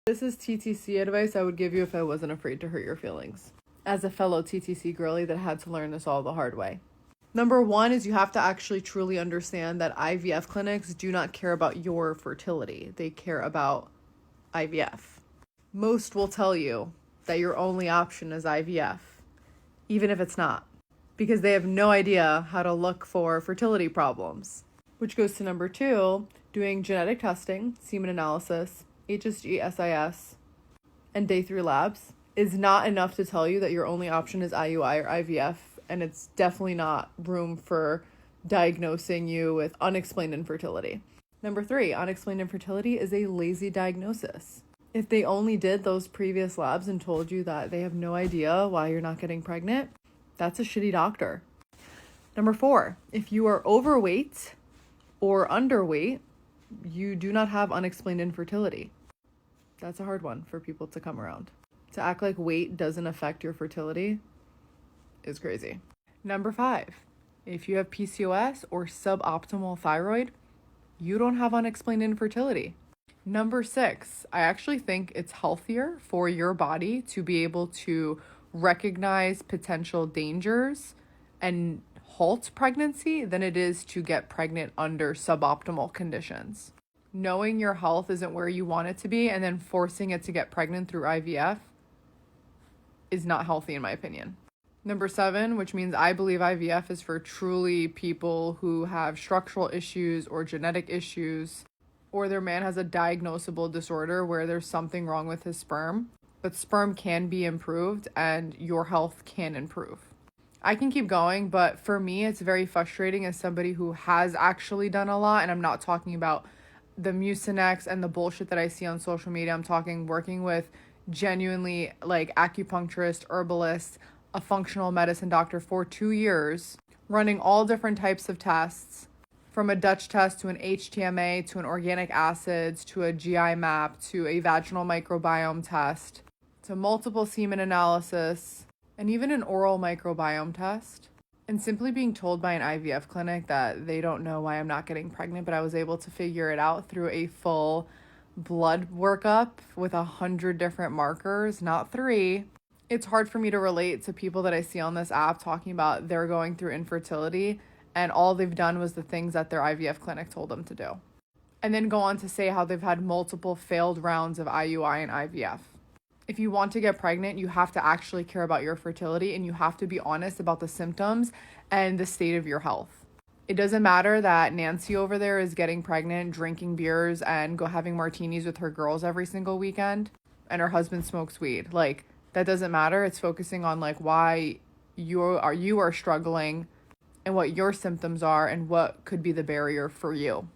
This is TTC advice I would give you if I wasn't afraid to hurt your feelings, as a fellow TTC girly that had to learn this all the hard way. Number one is you have to actually truly understand that IVF clinics do not care about your fertility. They care about IVF. Most will tell you that your only option is IVF, even if it's not, because they have no idea how to look for fertility problems. Which goes to number two, doing genetic testing, semen analysis, HSG, SIS, and day 3 labs is not enough to tell you that your only option is IUI or IVF, and it's definitely not room for diagnosing you with unexplained infertility. Number 3, unexplained infertility is a lazy diagnosis. If they only did those previous labs and told you that they have no idea why you're not getting pregnant, that's a shitty doctor. Number 4, if you are overweight or underweight, you do not have unexplained infertility. That's a hard one for people to come around. To act like weight doesn't affect your fertility is crazy. Number 5, if you have PCOS or suboptimal thyroid, you don't have unexplained infertility. Number 6, I actually think it's healthier for your body to be able to recognize potential dangers and halt pregnancy than it is to get pregnant under suboptimal conditions. Knowing your health isn't where you want it to be and then forcing it to get pregnant through IVF is not healthy in my opinion. Number 7, which means I believe IVF is for truly people who have structural issues or genetic issues, or their man has a diagnosable disorder where there's something wrong with his sperm, but sperm can be improved and your health can improve. I can keep going, but for me, it's very frustrating as somebody who has actually done a lot, and I'm not talking about the Mucinex and the bullshit that I see on social media. I'm talking working with genuinely like acupuncturist, herbalist, a functional medicine doctor for 2 years, running all different types of tests, from a Dutch test to an HTMA to an organic acids to a GI map to a vaginal microbiome test to multiple semen analysis and even an oral microbiome test. And simply being told by an IVF clinic that they don't know why I'm not getting pregnant, but I was able to figure it out through a full blood workup with 100 different markers, not 3. It's hard for me to relate to people that I see on this app talking about they're going through infertility and all they've done was the things that their IVF clinic told them to do. And then go on to say how they've had multiple failed rounds of IUI and IVF. If you want to get pregnant, you have to actually care about your fertility and you have to be honest about the symptoms and the state of your health. It doesn't matter that Nancy over there is getting pregnant, drinking beers and having martinis with her girls every single weekend and her husband smokes weed. Like, that doesn't matter. It's focusing on like why you are struggling and what your symptoms are and what could be the barrier for you.